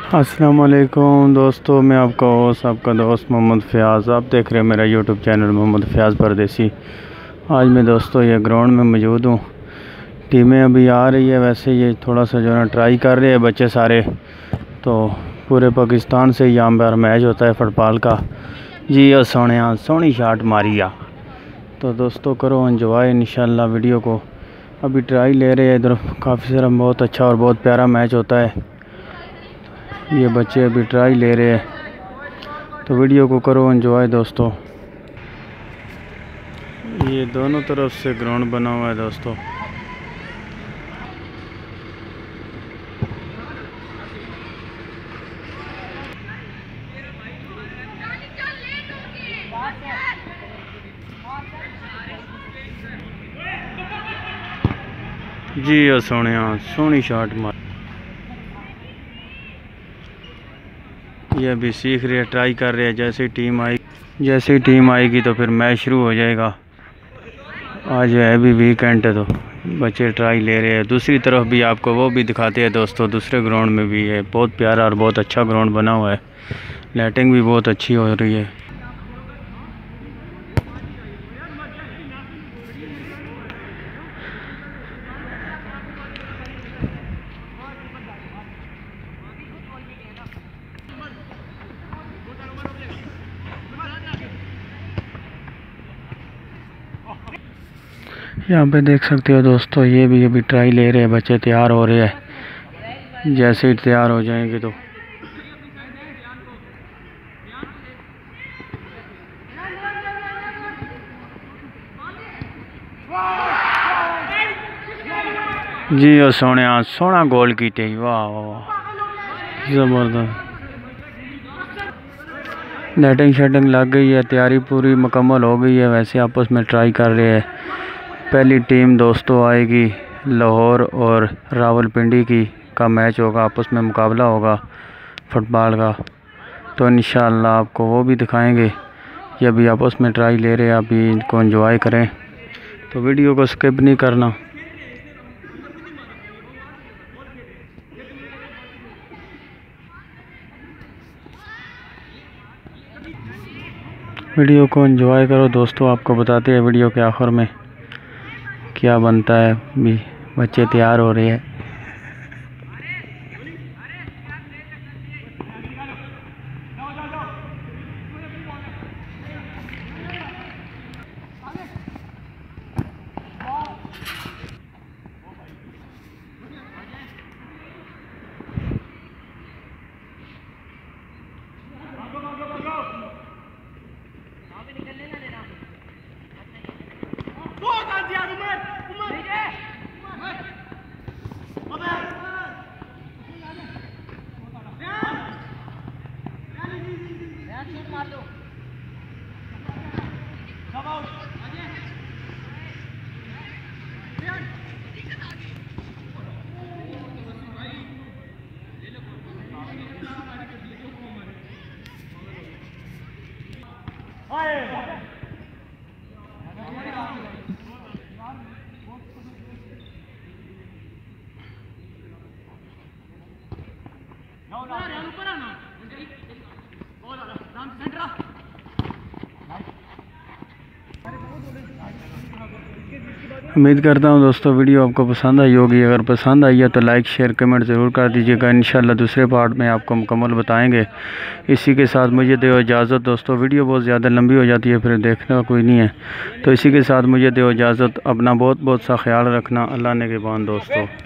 अस्सलाम वालेकुम दोस्तों, मैं आपका होस्ट आपका दोस्त मोहम्मद फ़याज़। आप देख रहे हैं मेरा यूट्यूब चैनल मोहम्मद फ़याज़ परदेसी। आज मैं दोस्तों ये ग्राउंड में मौजूद हूँ। टीमें अभी आ रही है, वैसे ये थोड़ा सा जो है ट्राई कर रहे हैं बच्चे सारे। तो पूरे पाकिस्तान से यहाँ पर मैच होता है फुटबॉल का। जी और सोनी शॉट मारी आ। तो दोस्तों करो एंजॉय इंशाल्लाह वीडियो को। अभी ट्राई ले रहे हैं इधर, काफ़ी सारा बहुत अच्छा और बहुत प्यारा मैच होता है। ये बच्चे अभी ट्राई ले रहे हैं, तो वीडियो को करो एंजॉय दोस्तों। ये दोनों तरफ से ग्राउंड बना हुआ है दोस्तों। जी और सोनी शॉट मार। ये अभी सीख रहे हैं, ट्राई कर रहे हैं। जैसे ही टीम आएगी तो फिर मैच शुरू हो जाएगा। आज है भी वीकेंड है तो बच्चे ट्राई ले रहे हैं। दूसरी तरफ भी आपको वो भी दिखाते हैं दोस्तों, दूसरे ग्राउंड में भी है। बहुत प्यारा और बहुत अच्छा ग्राउंड बना हुआ है। लाइटिंग भी बहुत अच्छी हो रही है। यहाँ पे देख सकते हो दोस्तों, ये भी अभी ट्राई ले रहे हैं बच्चे, तैयार हो रहे हैं। जैसे ही तैयार हो जाएंगे तो जी और सोना गोल कीते। वाह वाह, ज़बरदस्त। लाइटिंग शाइटिंग लग गई है, तैयारी पूरी मुकम्मल हो गई है। वैसे आपस में ट्राई कर रहे हैं। पहली टीम दोस्तों आएगी लाहौर और रावलपिंडी का मैच होगा, आपस में मुकाबला होगा फुटबॉल का। तो इंशाअल्लाह आपको वो भी दिखाएंगे। ये अभी आपस में ट्राई ले रहे हैं, अभी इनको एंजॉय करें, तो वीडियो को स्किप नहीं करना। वीडियो को एंजॉय करो दोस्तों। आपको बताते हैं वीडियो के आखिर में क्या बनता है। भी बच्चे तैयार हो रहे हैं। उम्मीद करता हूँ दोस्तों वीडियो आपको पसंद आई होगी। अगर पसंद आई है तो लाइक शेयर कमेंट ज़रूर कर दीजिएगा। इंशाल्लाह दूसरे पार्ट में आपको मुकम्मल बताएंगे। इसी के साथ मुझे दो इजाज़त दोस्तों। वीडियो बहुत ज़्यादा लंबी हो जाती है, फिर देखने का कोई नहीं है। तो इसी के साथ मुझे दो इजाज़त। अपना बहुत बहुत सा ख्याल रखना। अल्लाह ने के बाद दोस्तों।